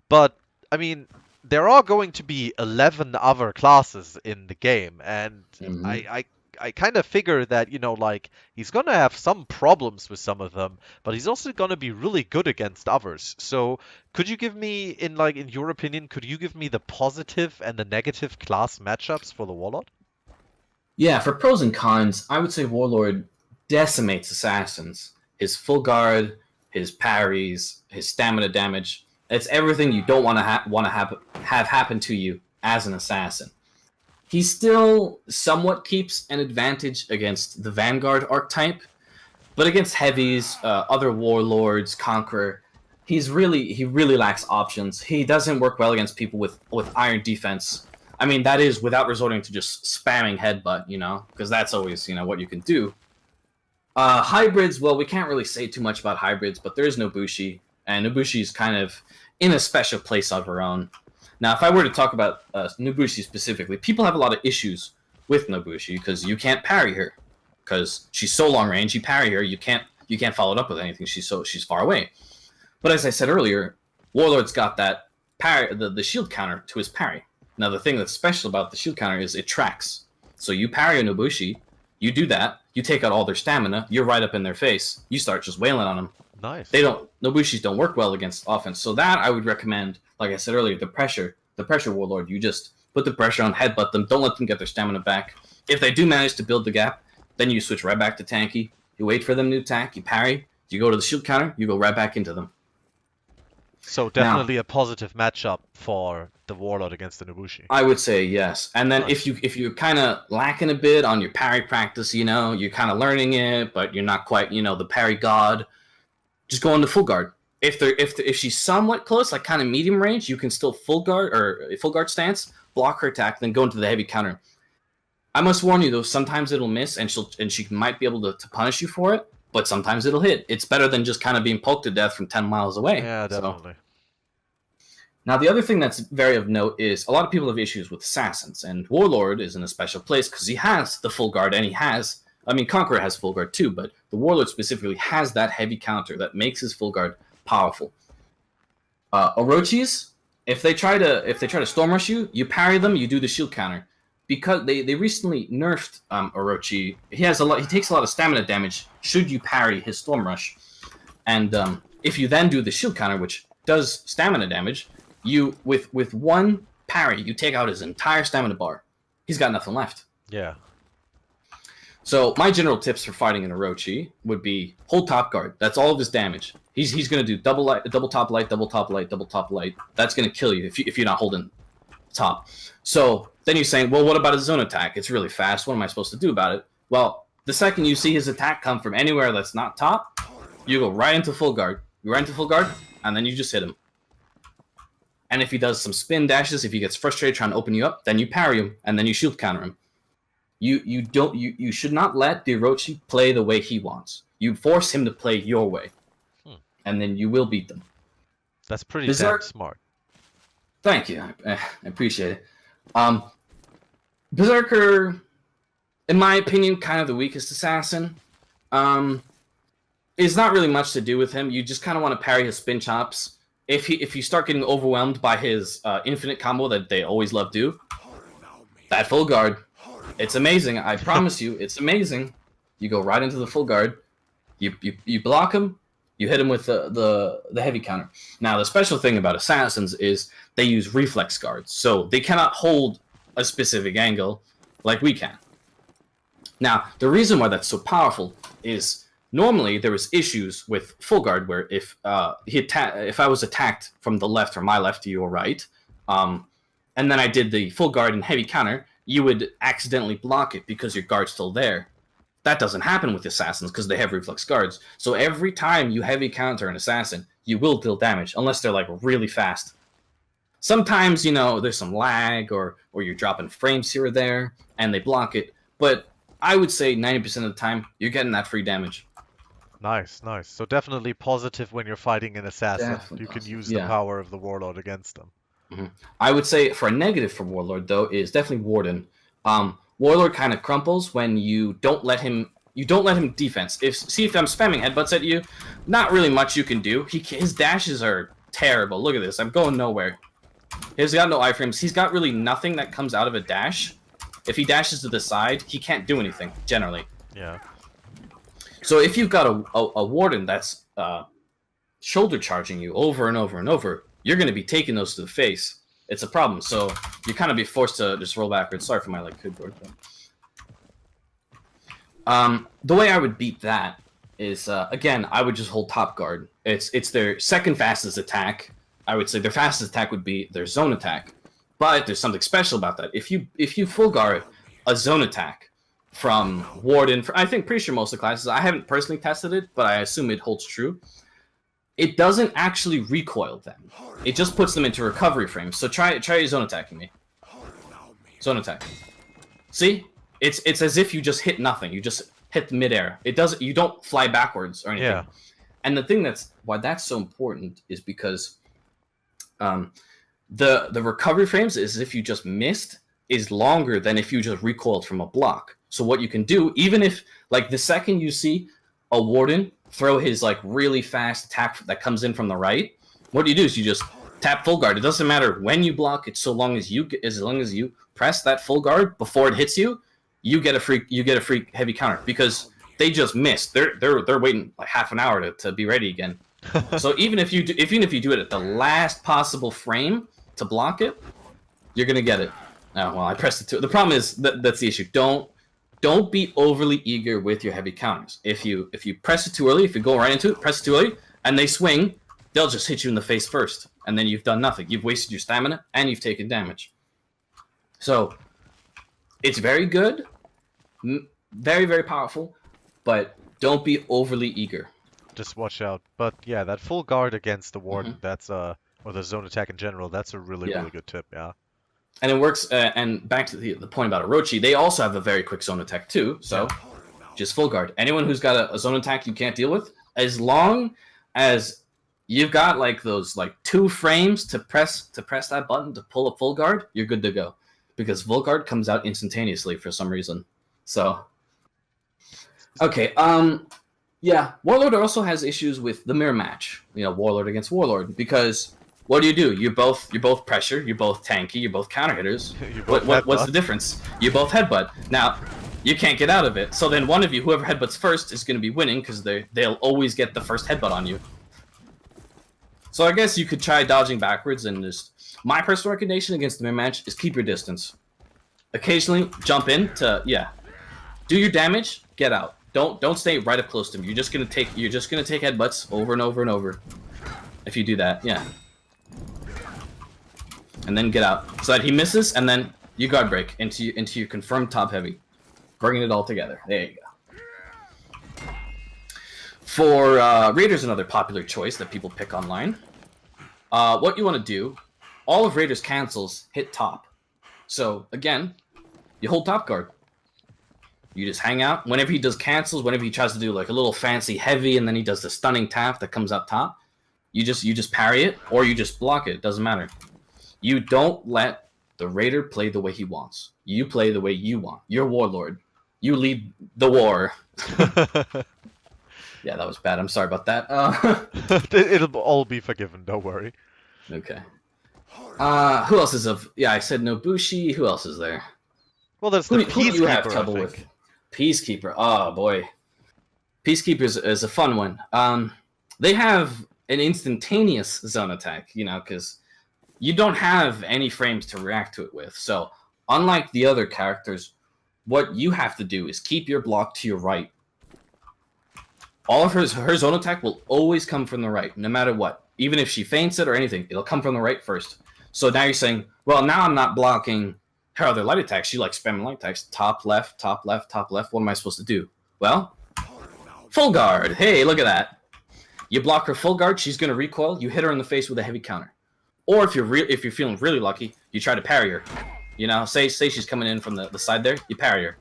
But, I mean, there are going to be 11 other classes in the game, and I kind of figure that, you know, like, he's going to have some problems with some of them, but he's also going to be really good against others. So, could you give me, in your opinion, could you give me the positive and the negative class matchups for the Warlord? Yeah, for pros and cons, I would say Warlord decimates assassins. His full guard, his parries, his stamina damage. It's everything you don't want to have happen to you as an assassin. He still somewhat keeps an advantage against the Vanguard archetype, but against heavies, other Warlords, Conqueror, he really lacks options. He doesn't work well against people with iron defense. I mean, that is without resorting to just spamming headbutt, you know, because that's always, you know, what you can do. Hybrids, well, we can't really say too much about hybrids, but there is Nobushi, and Nobushi is kind of in a special place of her own. Now, if I were to talk about Nobushi specifically, people have a lot of issues with Nobushi because you can't parry her because she's so long range. You parry her, you can't follow it up with anything. She's far away. But as I said earlier, Warlord's got that parry, the shield counter to his parry. Now, the thing that's special about the shield counter is it tracks. So you parry a Nobushi, you do that, you take out all their stamina, you're right up in their face, you start just wailing on them. Nice. Nobushis don't work well against offense. So that I would recommend, like I said earlier, the pressure Warlord. You just put the pressure on, headbutt them, don't let them get their stamina back. If they do manage to build the gap, then you switch right back to tanky. You wait for them to attack, you parry, you go to the shield counter, you go right back into them. So definitely a positive matchup for the Warlord against the Nobushi. I would say yes. And then Nice. if you're kind of lacking a bit on your parry practice, you're kind of learning it, but you're not quite, the parry god, just go into full guard. If she's somewhat close, like kind of medium range, you can still full guard stance, block her attack, then go into the heavy counter. I must warn you though, sometimes it'll miss, and she might be able to punish you for it, but sometimes it'll hit. It's better than just kind of being poked to death from 10 miles away. Yeah, definitely. Now, the other thing that's very of note is a lot of people have issues with assassins, and Warlord is in a special place because he has the full guard, and Conqueror has full guard too, but the Warlord specifically has that heavy counter that makes his full guard powerful. Orochis, if they try to storm rush you, you parry them, you do the shield counter. Because they recently nerfed Orochi, he takes a lot of stamina damage should you parry his storm rush, and if you then do the shield counter, which does stamina damage, you with one parry you take out his entire stamina bar. He's got nothing left. Yeah. So my general tips for fighting an Orochi would be hold top guard. That's all of his damage. He's gonna do double top light, double top light, double top light. That's gonna kill you if you're not holding top. So then you're saying, well, what about his zone attack? It's really fast. What am I supposed to do about it? Well, the second you see his attack come from anywhere that's not top, you go right into full guard. You right into full guard, and then you just hit him. And if he does some spin dashes, if he gets frustrated trying to open you up, then you parry him, and then you shield counter him. You should not let the Orochi play the way he wants. You force him to play your way, and then you will beat them. That's pretty damn smart. Thank you. I appreciate it. Berserker, in my opinion, kind of the weakest assassin. It's not really much to do with him. You just kind of want to parry his spin chops. If you start getting overwhelmed by his infinite combo that they always love do, that full guard, it's amazing. I promise you, it's amazing. You go right into the full guard. You block him. You hit him with the heavy counter. Now, the special thing about assassins is they use reflex guards, so they cannot hold a specific angle like we can. Now, the reason why that's so powerful is normally there was issues with full guard where if I was attacked from the left or my left to your right, and then I did the full guard and heavy counter, you would accidentally block it because your guard's still there. That doesn't happen with assassins because they have reflex guards. So every time you heavy counter an assassin, you will deal damage unless they're like really fast. Sometimes, there's some lag or you're dropping frames here or there and they block it. But I would say 90% of the time, you're getting that free damage. Nice. So definitely positive when you're fighting an assassin. Definitely you can use the power of the Warlord against them. Mm-hmm. I would say for a negative for Warlord, though, is definitely Warden. Warlord kind of crumples when you don't let him defense. If I'm spamming headbutts at you, not really much you can do. His dashes are terrible. Look at this. I'm going nowhere. He's got no iframes. He's got really nothing that comes out of a dash. If he dashes to the side, he can't do anything, generally. Yeah. So if you've got a Warden that's shoulder charging you over and over and over, you're going to be taking those to the face. It's a problem. So you kind of be forced to just roll backwards. Sorry for my keyboard. The way I would beat that is again, I would just hold top guard. It's their second fastest attack. I would say their fastest attack would be their zone attack. But there's something special about that. If you full guard a zone attack from Warden, pretty sure most of the classes, I haven't personally tested it, but I assume it holds true. It doesn't actually recoil them. It just puts them into recovery frames. So try zone attacking me. Zone attack. See? It's as if you just hit nothing. You just hit the midair. You don't fly backwards or anything. Yeah. And the thing why that's so important is because the recovery frames is if you just missed is longer than if you just recoiled from a block. So what you can do, even if the second you see a Warden throw his really fast attack that comes in from the right, what you do is you just tap full guard. It doesn't matter when you block. It's as long as you press that full guard before it hits you, you get a free heavy counter because they just missed. They're waiting like half an hour to be ready again. So even if you do it at the last possible frame to block it, you're gonna get it. Oh, well, I pressed it too. The problem is that's the issue. Don't be overly eager with your heavy counters. If you press it too early, if you go right into it, press it too early, and they swing, they'll just hit you in the face first, and then you've done nothing. You've wasted your stamina and you've taken damage. So it's very good, very, very powerful, but don't be overly eager. Just watch out. But yeah, that full guard against the Warden, that's or the zone attack in general, that's a really good tip, yeah. And it works, and back to the point about Orochi, they also have a very quick zone attack too, so just full guard. Anyone who's got a zone attack you can't deal with, as long as you've got like those 2 frames to press that button to pull a full guard, you're good to go. Because full guard comes out instantaneously for some reason. So, okay, yeah, Warlord also has issues with the mirror match. You know, Warlord against Warlord, because what do? You're both pressure, you're both tanky, you're both counter hitters. What's the difference? You both headbutt. Now, you can't get out of it. So then one of you, whoever headbutts first, is going to be winning because they'll always get the first headbutt on you. So I guess you could try dodging backwards and just. My personal recommendation against the mirror match is keep your distance. Occasionally jump in to do your damage, get out. Don't stay right up close to him. You're just gonna take headbutts over and over and over. If you do that, yeah. And then get out. So that he misses, and then you guard break into your confirmed top heavy. Bringing it all together. There you go. For Raider's another popular choice that people pick online. What you want to do, all of Raider's cancels hit top. So again, you hold top guard. You just hang out. Whenever he does cancels, whenever he tries to do like a little fancy heavy, and then he does the stunning tap that comes up top, you just parry it, or you just block it. It doesn't matter. You don't let the Raider play the way he wants. You play the way you want. You're Warlord. You lead the war. Yeah, that was bad. I'm sorry about that. It'll all be forgiven. Don't worry. Okay. Who else is of? Yeah, I said Nobushi. Who else is there? Well, there's the Peacekeeper. Who do you have trouble with? Peacekeeper. Oh boy, Peacekeeper is a fun one. They have an instantaneous zone attack, you know, because you don't have any frames to react to it with. So unlike the other characters, what you have to do is keep your block to your right. All of her zone attack will always come from the right, no matter what. Even if she feints it or anything, it'll come from the right first. So now you're saying, well, now I'm not blocking her other light attacks. She likes spamming light attacks. Top left, top left, top left. What am I supposed to do? Well, full guard. Hey, look at that. You block her full guard, she's going to recoil. You hit her in the face with a heavy counter. Or if you're feeling really lucky, you try to parry her. You know, say she's coming in from the side there, you parry her.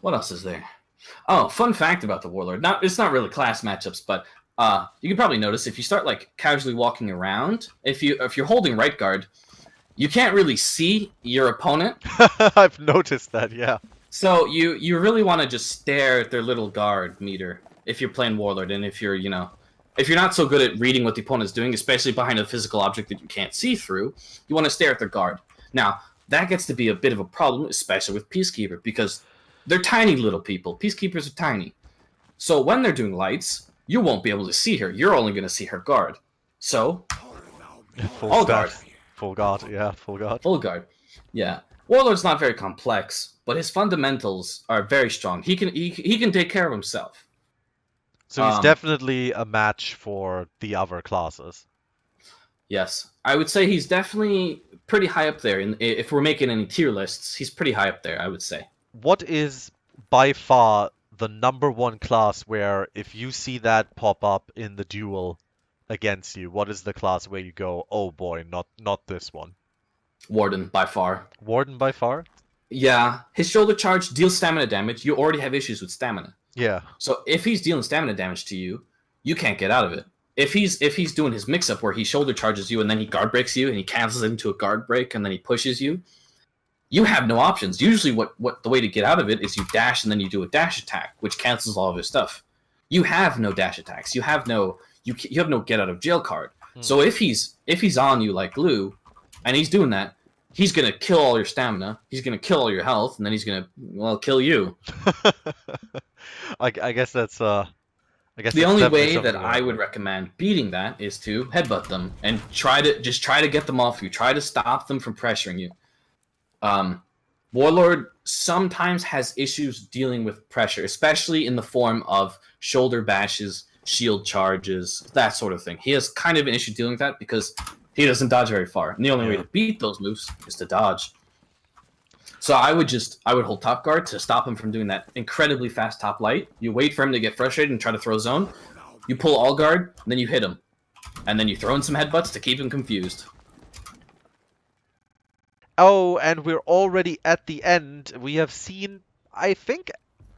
What else is there? Oh, fun fact about the Warlord. It's not really class matchups, but you can probably notice if you start like casually walking around, if you're holding right guard, you can't really see your opponent. I've noticed that, yeah. So you really want to just stare at their little guard meter if you're playing Warlord, and if you're not so good at reading what the opponent's doing, especially behind a physical object that you can't see through, you want to stare at their guard. Now, that gets to be a bit of a problem, especially with Peacekeeper, because they're tiny little people. Peacekeepers are tiny. So when they're doing lights, you won't be able to see her. You're only going to see her guard. So, all guard. Full guard, yeah, full guard. Full guard, yeah. Warlord's not very complex, but his fundamentals are very strong. He can take care of himself. So he's definitely a match for the other classes. Yes, I would say he's definitely pretty high up there. If we're making any tier lists, he's pretty high up there, I would say. What is by far the #1 class where if you see that pop up in the duel against you, what is the class where you go, oh boy, not this one? Warden, by far. Warden, by far? Yeah, his shoulder charge deals stamina damage. You already have issues with stamina. Yeah. So if he's dealing stamina damage to you, you can't get out of it. If he's doing his mix-up where he shoulder charges you and then he guard breaks you and he cancels it into a guard break and then he pushes you, you have no options. Usually what the way to get out of it is you dash and then you do a dash attack, which cancels all of his stuff. You have no dash attacks. You have no get out of jail card. So if he's on you like glue and he's doing that, he's gonna kill all your stamina, he's gonna kill all your health, and then he's gonna, well, kill you. I guess that's The only definitely way that something to I would remember. recommend beating that is to headbutt them and try to get them off you. Try to stop them from pressuring you. Warlord sometimes has issues dealing with pressure, especially in the form of shoulder bashes, shield charges, that sort of thing. He has kind of an issue dealing with that because he doesn't dodge very far. And the only way Yeah. to beat those moves is to dodge. So I would hold top guard to stop him from doing that incredibly fast top light. You wait for him to get frustrated and try to throw zone. You pull all guard, and then you hit him. And then you throw in some headbutts to keep him confused. Oh, and we're already at the end. We have seen, I think,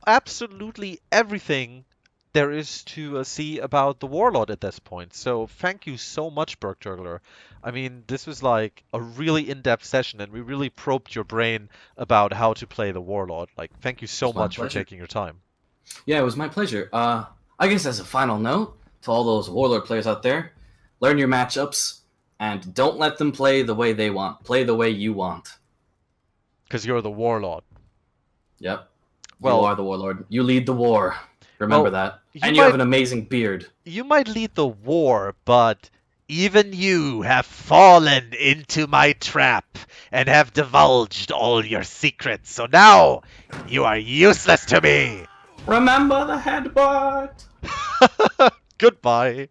absolutely everything there is to see about the Warlord at this point. So thank you so much, BurgTurgler. I mean, this was like a really in-depth session, and we really probed your brain about how to play the Warlord. Like, thank you It so was my much for pleasure. taking your time. Yeah, it was my pleasure. I guess as a final note to all those Warlord players out there, learn your matchups and don't let them play the way they want. Play the way you want. Because you're the Warlord. Yep. You Well, are the Warlord. You lead the war. Remember well, that. you And you have might an amazing beard. you might lead the war, but even you have fallen into my trap and have divulged all your secrets. So now you are useless to me. Remember the headbutt! Goodbye.